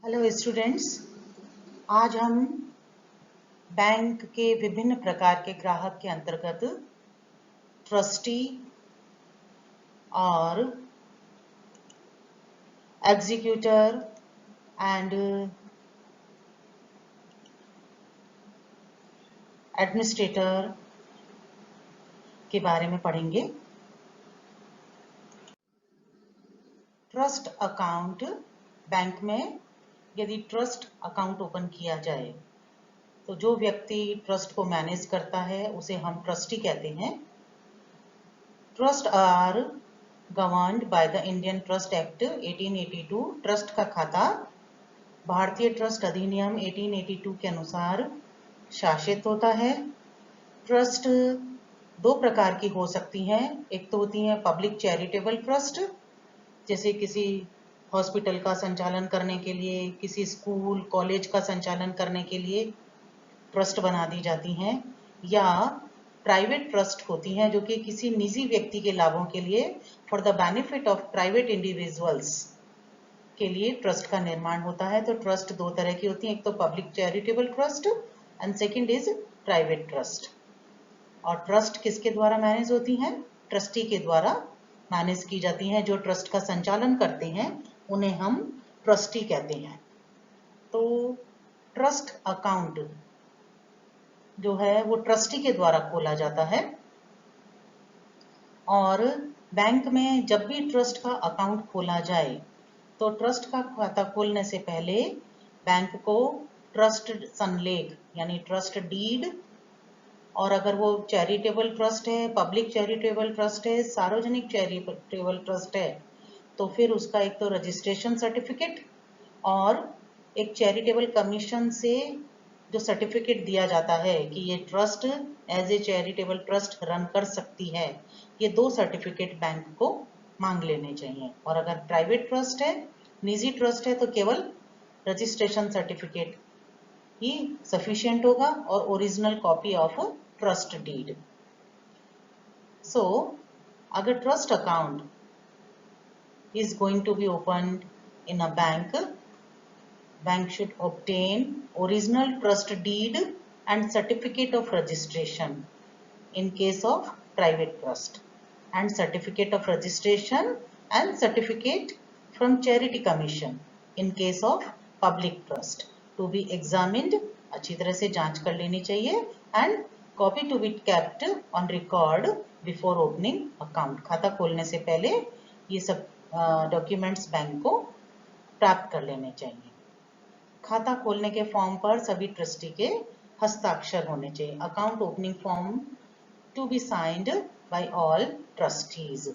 Hello students, आज हम bank के विभिन्न प्रकार के ग्राहक के अंतर्गत ट्रस्टी और एग्जीक्यूटर एंड एडमिनिस्ट्रेटर के बारे में पढ़ेंगे। ट्रस्ट अकाउंट बैंक में यदि ट्रस्ट अकाउंट ओपन किया जाए तो जो व्यक्ति ट्रस्ट को मैनेज करता है उसे हम ट्रस्टी कहते हैं। Trust are governed by the Indian trust act 1882। Trust का खाता भारतीय ट्रस्ट अधिनियम 1882 के अनुसार शासित होता है। ट्रस्ट दो प्रकार की हो सकती हैं। एक तो होती है पब्लिक चैरिटेबल ट्रस्ट, जैसे किसी हॉस्पिटल का संचालन करने के लिए, किसी स्कूल कॉलेज का संचालन करने के लिए ट्रस्ट बना दी जाती हैं, या प्राइवेट ट्रस्ट होती हैं जो कि किसी निजी व्यक्ति के लाभों के लिए for the benefit of private individuals के लिए ट्रस्ट का निर्माण होता है। तो ट्रस्ट दो तरह की होती हैं, एक तो public charitable trust and second is private trust. और ट्रस्ट किसके द्वारा मैनेज होती हैं? ट्रस्टी के द्वारा मैनेज की जाती हैं। जो ट्रस्ट का संचालन करते हैं उन्हें हम ट्रस्टी कहते हैं। तो ट्रस्ट अकाउंट जो है वो ट्रस्टी के द्वारा खोला जाता है। और बैंक में जब भी ट्रस्ट का अकाउंट खोला जाए तो ट्रस्ट का खाता खोलने से पहले बैंक को ट्रस्ट संलेख यानी ट्रस्ट डीड, और अगर वो चैरिटेबल ट्रस्ट है, पब्लिक चैरिटेबल ट्रस्ट है, सार्वजनिक चैरिटेबल ट्रस्ट है, तो फिर उसका एक तो रजिस्ट्रेशन सर्टिफिकेट और एक चैरिटेबल कमीशन से जो सर्टिफिकेट दिया जाता है कि ये trust as a charitable trust run कर सकती है, ये दो सर्टिफिकेट बैंक को मांग लेने चाहिए। और अगर प्राइवेट ट्रस्ट है, निजी ट्रस्ट है, तो केवल रजिस्ट्रेशन सर्टिफिकेट ही सफिशिएंट होगा और original copy of trust deed. So अगर trust account is going to be opened in a bank should obtain original trust deed and certificate of registration in case of private trust, and certificate of registration and certificate from charity commission in case of public trust to be examined, अच्छी तरह से जांच कर लेनी चाहिए, and copy to be kept on record before opening account। खाता खोलने से पहले ये सब डॉक्यूमेंट्स बैंक को प्राप्त कर लेने चाहिए। खाता खोलने के फॉर्म पर सभी ट्रस्टी के हस्ताक्षर होने चाहिए। Account opening form to be signed by all trustees.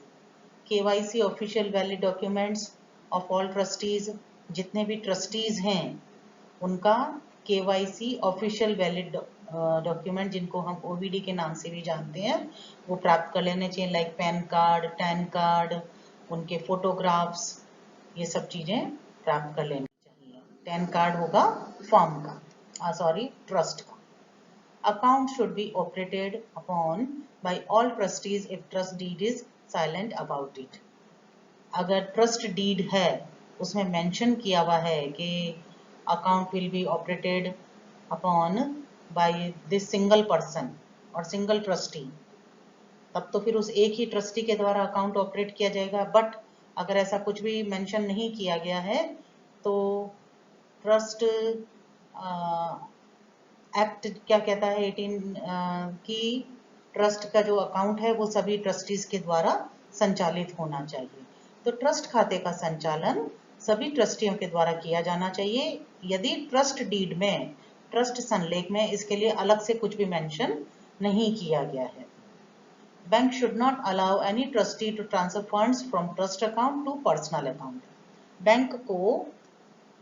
KYC official valid documents of all trustees, जितने भी ट्रस्टीज हैं उनका केवाईसी ऑफिशियल वैलिड डॉक्यूमेंट, जिनको हम ओवीडी के नाम से भी जानते हैं, वो प्राप्त कर लेने चाहिए। Like PAN card, TAN card, उनके फोटोग्राफ्स, ये सब चीजें प्राप्त कर लेनी चाहिए। टैन कार्ड होगा फॉर्म का, ट्रस्ट का। Account should be operated upon by all trustees if trust deed is silent about it. अगर ट्रस्ट डीड है उसमें मेंशन किया हुआ है कि account will be operated upon by this single person और सिंगल ट्रस्टी, तब तो फिर उस एक ही ट्रस्टी के द्वारा अकाउंट ऑपरेट किया जाएगा। बट अगर ऐसा कुछ भी मेंशन नहीं किया गया है तो ट्रस्ट एक्ट क्या कहता है 18 की ट्रस्ट का जो अकाउंट है वो सभी ट्रस्टीज के द्वारा संचालित होना चाहिए। तो ट्रस्ट खाते का संचालन सभी ट्रस्टियों के द्वारा किया जाना चाहिए। यदि ट्रस्ट डीड में, ट्रस्ट संलेख में इसके लिए अलग से कुछ भी मेंशन नहीं किया गया है। Bank should not allow any trustee to transfer funds from trust account to personal account। Bank को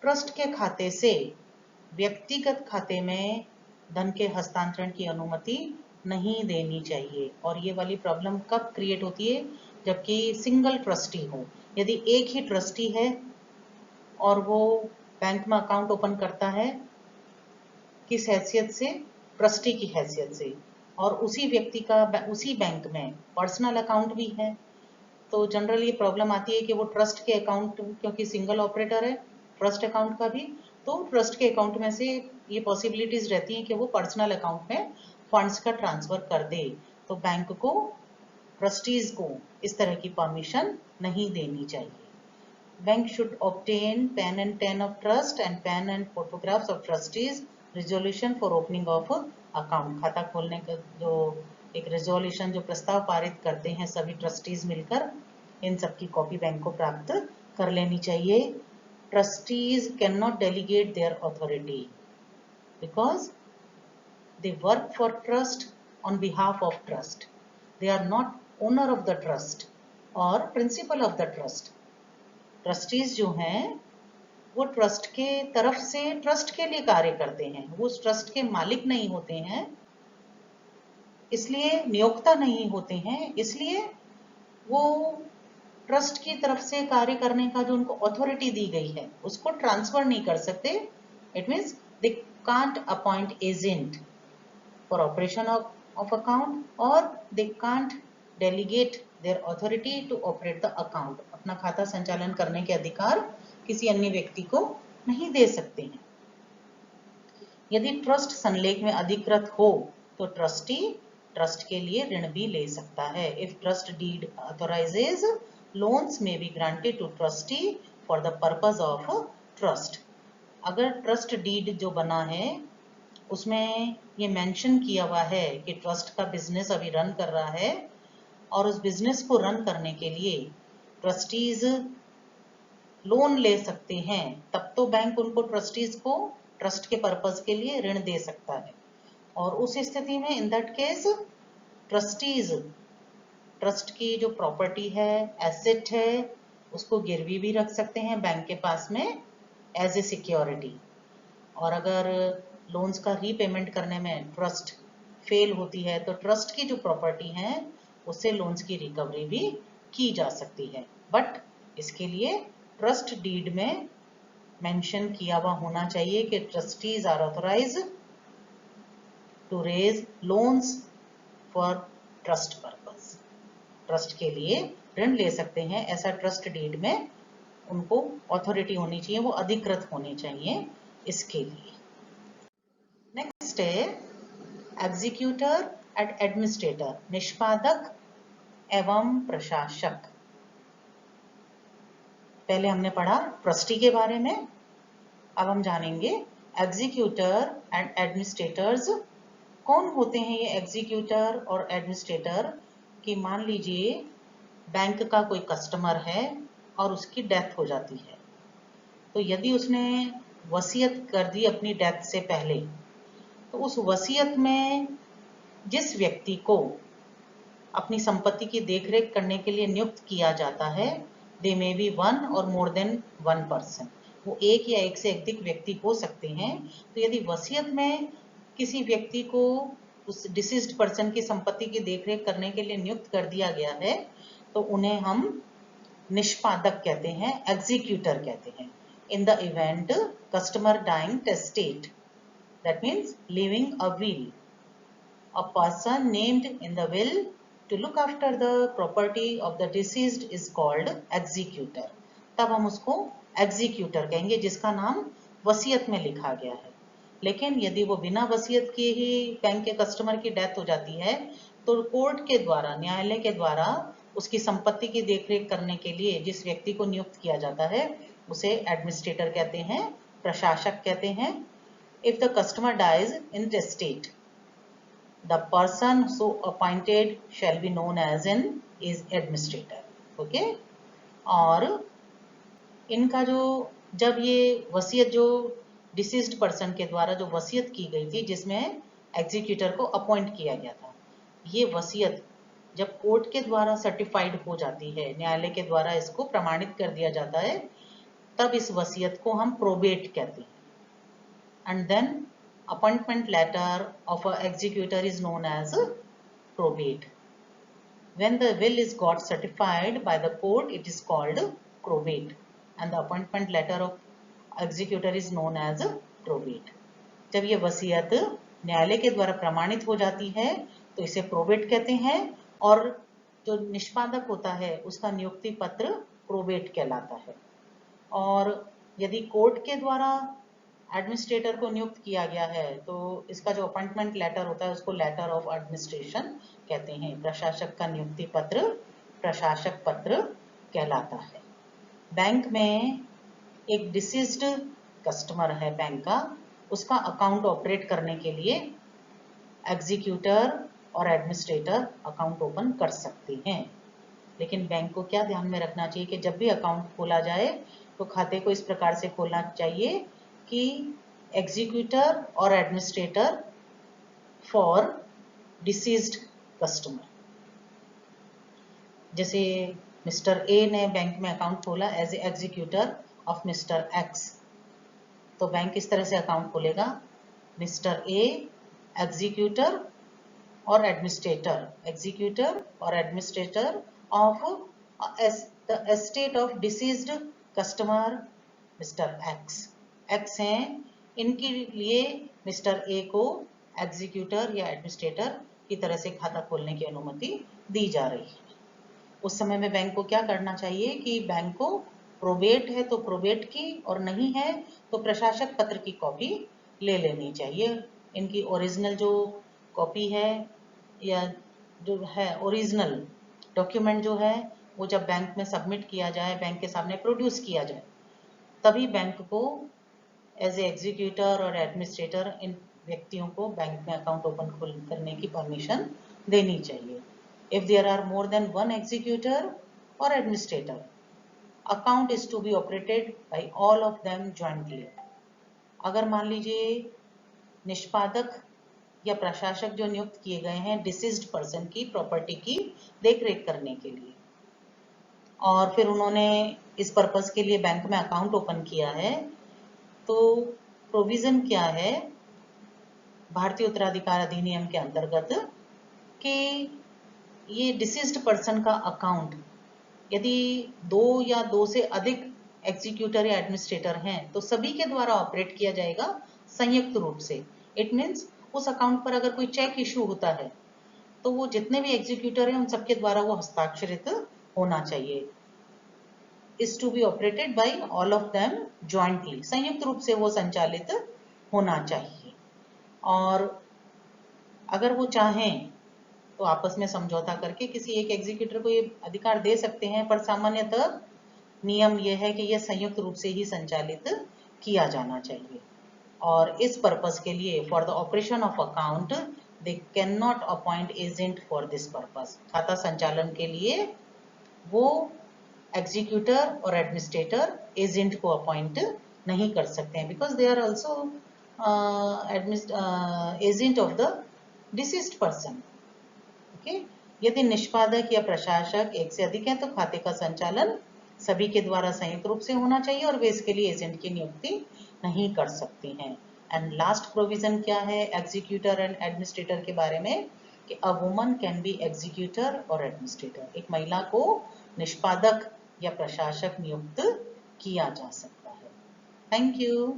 ट्रस्ट के खाते से व्यक्तिगत खाते में धन के हस्तांतरण की अनुमति नहीं देनी चाहिए। और ये वाली प्रॉब्लम कब क्रिएट होती है? जबकि सिंगल ट्रस्टी हो। यदि एक ही ट्रस्टी है और वो बैंक में अकाउंट ओपन करता है, किस हैसियत से? ट्रस्टी की हैसियत से, और उसी व्यक्ति का उसी बैंक में पर्सनल अकाउंट भी है, तो जनरली ये प्रॉब्लम आती है कि वो ट्रस्ट के अकाउंट, क्योंकि सिंगल ऑपरेटर है, ट्रस्ट अकाउंट का भी, तो ट्रस्ट के अकाउंट में से ये पॉसिबिलिटीज रहती हैं कि वो पर्सनल अकाउंट में फंड्स का ट्रांसफर कर दे, तो बैंक को, ट्रस्टीज को इस तरह की परमिशन नहीं देनी चाहिए। Bank should obtain PAN and PAN of trust and PAN and photographs of trustees resolution for opening of account. खाता खोलने का जो एक रिजोल्यूशन, जो प्रस्ताव पारित करते हैं सभी ट्रस्टीज मिलकर, इन सब की कॉपी बैंक को प्राप्त कर लेनी चाहिए। Trustees can not delegate there authority because they work for trust on behalf of trust. They are not owner of the trust or principal of the trust. Trustees जो हैं वो ट्रस्ट के तरफ से ट्रस्ट के लिए कार्य करते हैं, वो उस ट्रस्ट के मालिक नहीं होते हैं, इसलिए नियोक्ता नहीं होते हैं, इसलिए वो ट्रस्ट की तरफ से कार्य करने का जो उनको अथॉरिटी दी गई है उसको ट्रांसफर नहीं कर सकते। It means they can't appoint agent for operation of account or they can't delegate their authority to operate the account. अपना खाता संचालन करने के अधिकार किसी अन्य व्यक्ति को नहीं दे सकते हैं। यदि ट्रस्ट संलेख में अधिकृत हो तो ट्रस्टी ट्रस्ट के लिए ऋण भी ले सकता है। If trust deed authorizes, loans may be granted to trustee for the purpose of trust. अगर ट्रस्ट डीड जो बना है उसमें ये मेंशन किया हुआ है कि ट्रस्ट का बिजनेस अभी रन कर रहा है और उस बिजनेस को रन करने के लिए ट्रस्टीज लोन ले सकते हैं, तब तो बैंक उनको ट्रस्टीज को ट्रस्ट के पर्पस के लिए ऋण दे सकता है। और उस स्थिति में in that case trustees trust की जो प्रॉपर्टी है, एसेट है, उसको गिरवी भी रख सकते हैं बैंक के पास में एज ए सिक्योरिटी। और अगर लोन्स का रीपेमेंट करने में ट्रस्ट फेल होती है तो ट्रस्ट की जो प्रॉपर्टी है उससे लोन्स की रिकवरी भी की जा सकती है, बट इसके लिए ट्रस्ट डीड में मेंशन किया हुआ होना चाहिए कि trustees are authorised to raise loans for trust purpose. Trust के लिए ऋण ले सकते हैं, ऐसा ट्रस्ट डीड में उनको अथॉरिटी होनी चाहिए, वो अधिकृत होने चाहिए इसके लिए। नेक्स्ट है एग्जीक्यूटर एंड एडमिनिस्ट्रेटर, निष्पादक एवं प्रशासक। पहले हमने पढ़ा ट्रस्टी के बारे में, अब हम जानेंगे एग्जीक्यूटर एंड एडमिनिस्ट्रेटर्स। कौन होते हैं ये एग्जीक्यूटर और एडमिनिस्ट्रेटर? कि मान लीजिए बैंक का कोई कस्टमर है और उसकी डेथ हो जाती है, तो यदि उसने वसीयत कर दी अपनी डेथ से पहले, तो उस वसीयत में जिस व्यक्ति को अपनी संपत्ति की देखरेख करने के लिए नियुक्त किया जाता है, दे मे बी वन और मोर देन वन पर्सन, वो एक या एक से अधिक व्यक्ति हो सकते हैं। तो यदि वसीयत में किसी व्यक्ति को उस डिसीज्ड पर्सन की संपत्ति की देखरेख करने के लिए नियुक्त कर दिया गया है, तो उन्हें हम निष्पादक कहते हैं, एग्जीक्यूटर कहते हैं। In the event customer dying testate, that means leaving a will, a person named in the will to look after the property of the deceased is called executor. तब हम उसको एग्जीक्यूटर कहेंगे जिसका नाम वसीयत में लिखा गया है। लेकिन यदि वो बिना वसीयत के ही बैंक के कस्टमर की डेथ हो जाती है, तो कोर्ट के द्वारा, न्यायालय के द्वारा उसकी संपत्ति की देखरेख करने के लिए जिस व्यक्ति को नियुक्त किया जाता है उसे एडमिनिस्ट्रेटर कहते हैं, प्रशासक कहते हैं। If the customer dies intestate, the person so appointed shall be known as an is administrator. Okay? और इनका जो जब ये वसीयत जो डिसीज्ड पर्सन के द्वारा जो वसीयत की गई थी जिसमें एग्जीक्यूटर को अपॉइंट किया गया था, ये वसीयत जब कोर्ट के द्वारा सर्टिफाइड हो जाती है, न्यायालय के द्वारा इसको प्रमाणित कर दिया जाता है, तब इस वसीयत को हम प्रोबेट कहते हैं। And then appointment letter of an executor is known as probate. When the will is got certified by the court, it is called probate, and the appointment letter of executor is known as probate. जब ये वसीयत न्यायालय के द्वारा प्रमाणित हो जाती है तो इसे प्रोबेट कहते हैं, और जो निष्पादक होता है उसका नियुक्ति पत्र प्रोबेट कहलाता है। और यदि कोर्ट के द्वारा एडमिनिस्ट्रेटर को नियुक्त किया गया है तो इसका जो अपॉइंटमेंट लेटर होता है उसको लेटर ऑफ एडमिनिस्ट्रेशन कहते हैं। प्रशासक का नियुक्ति पत्र प्रशासक पत्र कहलाता है। बैंक में एक डिसीज्ड कस्टमर है बैंक का, उसका अकाउंट ऑपरेट करने के लिए एग्जीक्यूटर और एडमिनिस्ट्रेटर अकाउंट ओपन कर सकते हैं। लेकिन बैंक को क्या ध्यान में रखना चाहिए कि जब भी अकाउंट खोला जाए तो खाते को इस प्रकार से खोलना चाहिए कि एग्जीक्यूटर और एडमिनिस्ट्रेटर फॉर डिसीज्ड कस्टमर। जैसे मिस्टर ए ने बैंक में अकाउंट खोला as a executor of mister X, तो बैंक इस तरह से अकाउंट खोलेगा, मिस्टर ए एग्जीक्यूटर और administrator of the estate of deceased customer mister X हैं, इनके लिए मिस्टर ए को एग्जीक्यूटर या एडमिनिस्ट्रेटर की तरह से खाता खोलने की अनुमति दी जा रही है। उस समय में बैंक को क्या करना चाहिए कि बैंक को प्रोबेट है तो प्रोबेट की, और नहीं है तो प्रशासक पत्र की कॉपी ले लेनी चाहिए। इनकी ओरिजिनल जो कॉपी है या जो है ओरिजिनल डॉक्यूमेंट जो है वो जब बैंक में सबमिट किया जाए, बैंक के सामने प्रोड्यूस किया जाए, तभी बैंक को एज ए एग्जीक्यूटर और एडमिनिस्ट्रेटर इन व्यक्तियों को बैंक में अकाउंट ओपन करने की परमिशन देनी चाहिए। If there are more than one executor और administrator, account is to be operated by all of them jointly. अगर मान लीजिए निष्पादक या प्रशासक जो नियुक्त किए गए हैं डिसीज्ड पर्सन की प्रॉपर्टी की देखरेख करने के लिए, और फिर उन्होंने इस पर्पस के लिए बैंक में अकाउंट ओपन किया है, तो प्रोविजन क्या है भारतीय उत्तराधिकार अधिनियम के अंतर्गत कि ये डिसीज्ड पर्सन का अकाउंट यदि दो या दो से अधिक एग्जीक्यूटर या एडमिनिस्ट्रेटर हैं तो सभी के द्वारा ऑपरेट किया जाएगा संयुक्त रूप से। इट मीन्स उस अकाउंट पर अगर कोई चेक इशू होता है तो वो जितने भी एग्जीक्यूटर हैं उन सबके द्वारा वो हस्ताक्षरित होना चाहिए। Is to be operated by all of them jointly, संयुक्त रूप से वो संचालित होना चाहिए। और अगर वो चाहें तो आपस में समझौता करके किसी एक एग्जीक्यूटर को ये अधिकार दे सकते हैं, पर सामान्यतः नियम ये है कि यह संयुक्त रूप से ही संचालित किया जाना चाहिए। और इस पर्पस के लिए for the operation of account they can not appoint agent for this purpose. खाता संचालन के लिए वो एग्जीक्यूटर और एडमिनिस्ट्रेटर एजेंट को अपॉइंट नहीं कर सकते हैं, because they are also agent of the deceased person. Okay, यदि निष्पादक या प्रशासक एक से अधिक हैं तो खाते का संचालन सभी के द्वारा संयुक्त रूप से होना चाहिए और वे इसके लिए एजेंट की नियुक्ति नहीं कर सकती हैं। एंड लास्ट प्रोविजन क्या है एग्जीक्यूटर एंड एडमिनिस्ट्रेटर के बारे में कि a woman can be executor और एडमिनिस्ट्रेटर, एक महिला को निष्पादक या प्रशासक नियुक्त किया जा सकता है। Thank you.